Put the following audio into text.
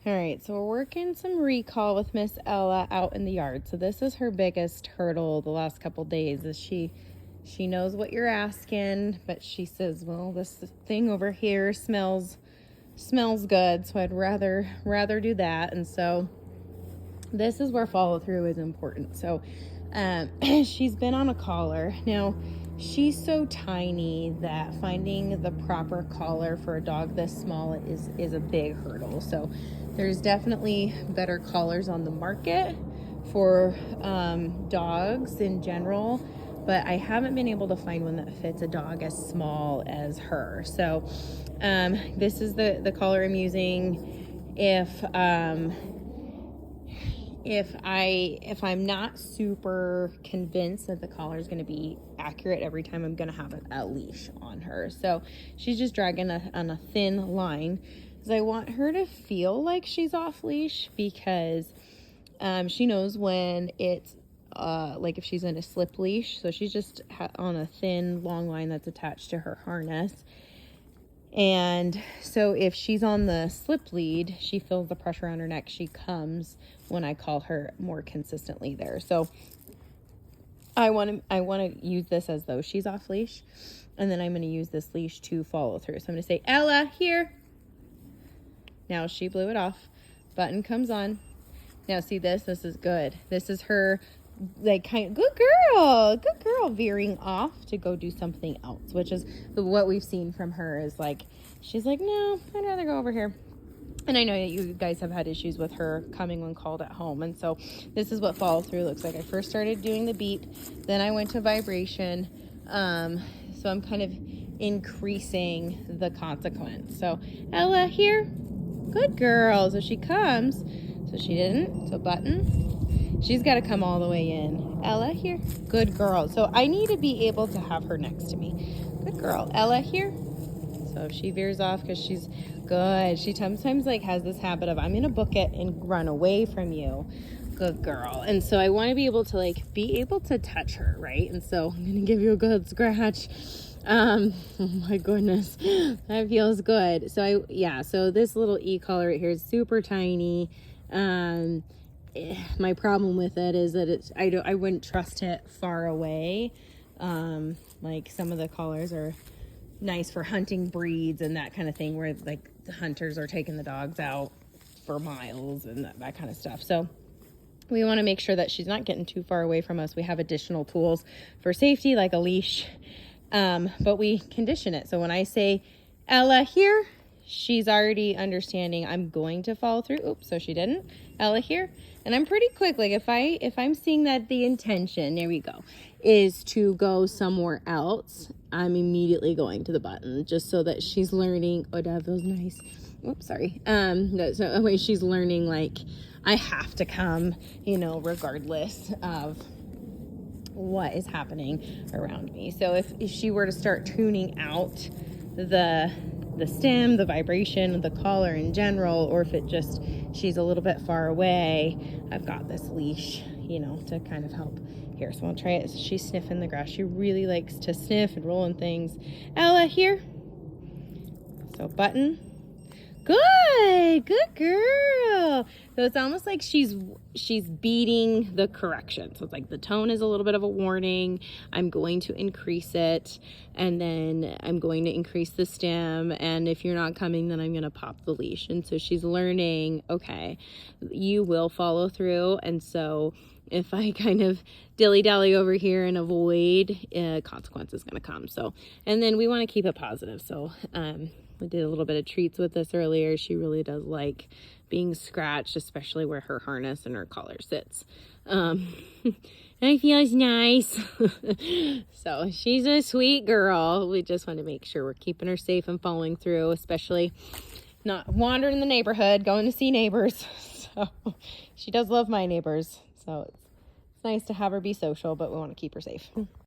All right, so we're working some recall with Miss Ella out in the yard. So this is her biggest hurdle the last couple days. Is she knows what you're asking, but she says, "Well, this thing over here smells good, so I'd rather do that." And so this is where follow through is important. So she's been on a collar. Now, she's so tiny that finding the proper collar for a dog this small is a big hurdle. So there's definitely better collars on the market for dogs in general, but I haven't been able to find one that fits a dog as small as her. So this is the collar I'm using. If I'm not super convinced that the collar is going to be accurate every time, I'm going to have a leash on her. So she's just dragging on a thin line, because I want her to feel like she's off leash, because she knows when it's like if she's in a slip leash. So she's just on a thin long line that's attached to her harness. And so if she's on the slip lead, she feels the pressure on her neck. She comes when I call her more consistently there. So I want to use this as though she's off leash, and then I'm going to use this leash to follow through. So I'm going to say, "Ella, here." Now she blew it off. Button comes on. Now see this is good. This is her good girl veering off to go do something else, which is what we've seen from her. Is like, she's like, "No, I'd rather go over here." And I know that you guys have had issues with her coming when called at home. And so this is what follow through looks like. I first started doing the beep, then I went to vibration. So I'm kind of increasing the consequence. So, "Ella, here." Good girl. So she comes. So she didn't. So button. She's got to come all the way in. "Ella, here." Good girl. So I need to be able to have her next to me. Good girl. "Ella, here." So if she veers off because she's good, she sometimes like has this habit of, "I'm going to book it and run away from you." Good girl. And so I want to be able to be able to touch her, right? And so I'm going to give you a good scratch. Oh my goodness, that feels good. So so this little e-collar right here is super tiny. My problem with it is that I wouldn't trust it far away. Like some of the collars are nice for hunting breeds and that kind of thing, where like the hunters are taking the dogs out for miles and that kind of stuff. So we want to make sure that she's not getting too far away from us. We have additional tools for safety, like a leash, but we condition it. So when I say, "Ella, here," she's already understanding I'm going to follow through. Oops, so she didn't. "Ella, here." And I'm pretty quick. Like if I'm seeing that the intention, there we go, is to go somewhere else, I'm immediately going to the button, just so that she's learning. Oh, that feels nice. Oops, sorry. So that way she's learning, like, I have to come, regardless of what is happening around me. So if she were to start tuning out the stem, the vibration, the collar in general, or if she's a little bit far away, I've got this leash, to kind of help here. So I'll try it. She's sniffing the grass. She really likes to sniff and roll in things. "Ella, here." So button. Good girl. So it's almost like she's beating the correction. So it's like the tone is a little bit of a warning. I'm going to increase it, and then I'm going to increase the stem. And if you're not coming, then I'm going to pop the leash. And so she's learning, okay, you will follow through. And so if I kind of dilly-dally over here and avoid, consequence is going to come. So, and then we want to keep it positive. So, we did a little bit of treats with this earlier. She really does like being scratched, especially where her harness and her collar sits. And it feels nice. So she's a sweet girl. We just want to make sure we're keeping her safe and following through, especially not wandering the neighborhood, going to see neighbors. So she does love my neighbors. So it's nice to have her be social, but we want to keep her safe.